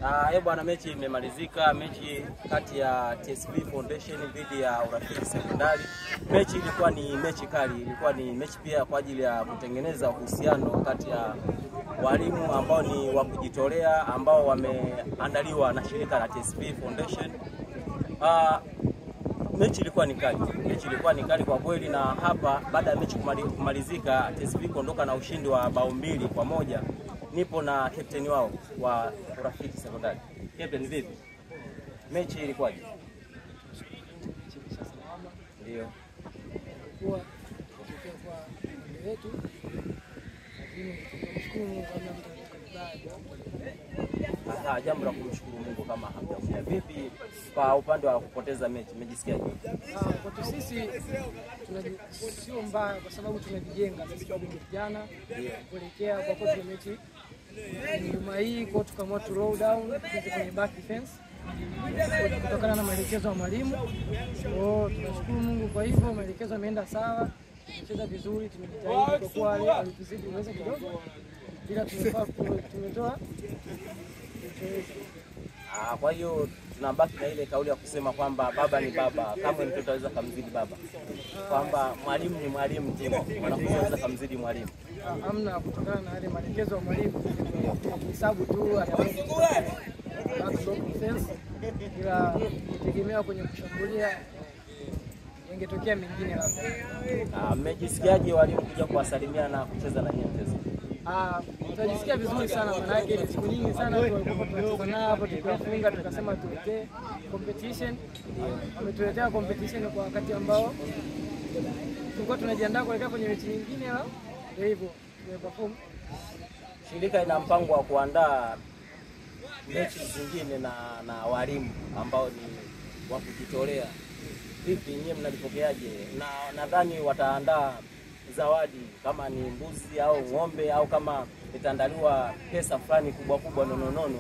Bwana, mechi imemalizika, mechi kati ya TSV Foundation dhidi ya Urafiki Sekondari. Mechi ilikuwa ni mechi kali, ilikuwa ni mechi pia kwa ajili ya kutengeneza uhusiano kati ya walimu ambao ni wa kujitolea ambao wameandaliwa na shirika la TSV Foundation. Mechi ilikuwa ni kali kwa kweli, na hapa baada ya mechi kumalizika TSV kuondoka na ushindi wa bao 2-1. Nipo na captain wao wa Urafiki Sekondari. Captain, vipi? Mechi ilikuwaje? Ndio. Kwa wetu lakini tunamshukuru Mungu kama mtakabaji. Jambo la kumshukuru Mungu kama hamjaumia. Vipi kwa upande wa kupoteza mechi, umejisikiaje? Kwa sisi sio mbaya kwa sababu tunajijenga sisi kama vijana kuelekea kwa kote mechi nyuma hii, kwa tukaamua tu roll down kwenye back defense kutokana na maelekezo ya mwalimu. Tunashukuru Mungu kwa hivyo maelekezo yameenda sawa, tumecheza vizuri, tumejitahidi kwa kuwa alituzidi uwezo kidogo, bila tumetoa. Kwa hiyo tunabaki na ile kauli ya kusema kwamba baba ni baba, kama mtoto anaweza kumzidi baba, kwamba mwalimu ni mwalimu tu, mwanafunzi anaweza kumzidi mwalimu. Hamna, kutokana na yale maelekezo ya mwalimu hesabu tu ila tegemea kwenye kushambulia ingetokea mengine labda. Mmejisikiaje walimu kuja kuwasalimia na kucheza na nyinyi mchezo? Tunajisikia vizuri sana, maana yake siku nyingi sana tulikuwa tunacheza hapo tukafunga, tukasema tuwekee competition. Wametuletea competition kwa wakati ambao tulikuwa tunajiandaa kuelekea kwenye mechi nyingine, ndio hivyo tumeperform. Shirika ina mpango wa kuandaa mechi zingine na walimu ambao ni wa kujitolea. Vipi nyinyi mnalipokeaje? Na nadhani wataandaa zawadi kama ni mbuzi au ng'ombe, au kama itaandaliwa pesa fulani kubwa nono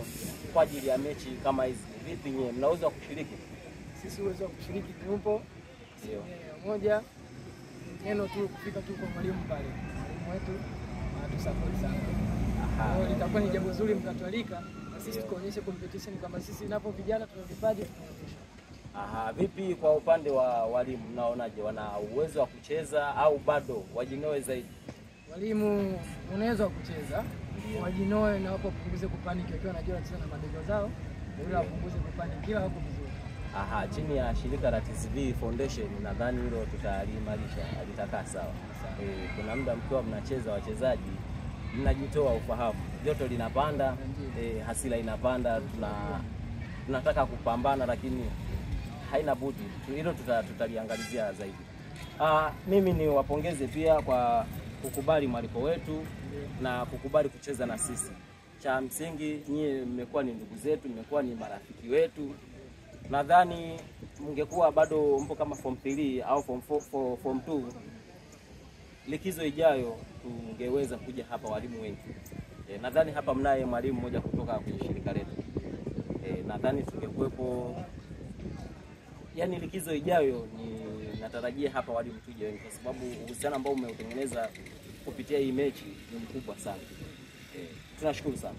kwa ajili ya mechi kama hizi. Vipi nyinyi mnaweza kushiriki? Sisi uwezo wa kushiriki tupo. Ndio. Moja neno tu kufika tu kwa mwalimu pale. Mwalimu wetu anatusupport sana. Litakuwa ni jambo zuri mkatualika na sisi tukaonyeshe competition kama sisi napo vijana tuna vipaji tunaonyesha. Vipi kwa upande wa walimu, mnaonaje, wana uwezo wa kucheza au bado wajinoe zaidi? Walimu unaweza kucheza, wajinoe na wapo punguze kupaniki wakiwa wanajua wanacheza na madogo zao, ili wapunguze kupaniki kila wako vizuri. Chini ya shirika la TSV Foundation nadhani hilo tutaliimarisha, litakaa sawa. Kuna muda mkiwa mnacheza wachezaji mnajitoa ufahamu, joto linapanda, hasira inapanda, tunataka kupambana lakini haina budi. Hilo tutaliangalizia zaidi. Mimi ni wapongeze pia kwa kukubali mwaliko wetu na kukubali kucheza na sisi. Cha msingi nyie mmekuwa ni ndugu zetu, mmekuwa ni marafiki wetu. Nadhani mngekuwa bado mpo kama form 3 au form 2, likizo ijayo tungeweza kuja hapa walimu wengi. Nadhani hapa mnaye mwalimu mmoja kutoka kwenye shirika letu. Nadhani tungekuepo, yani likizo ijayo natarajia hapa walimu tuje wengi, kwa sababu uhusiano ambao umeutengeneza kupitia hii mechi ni mkubwa sana. Tunashukuru sana.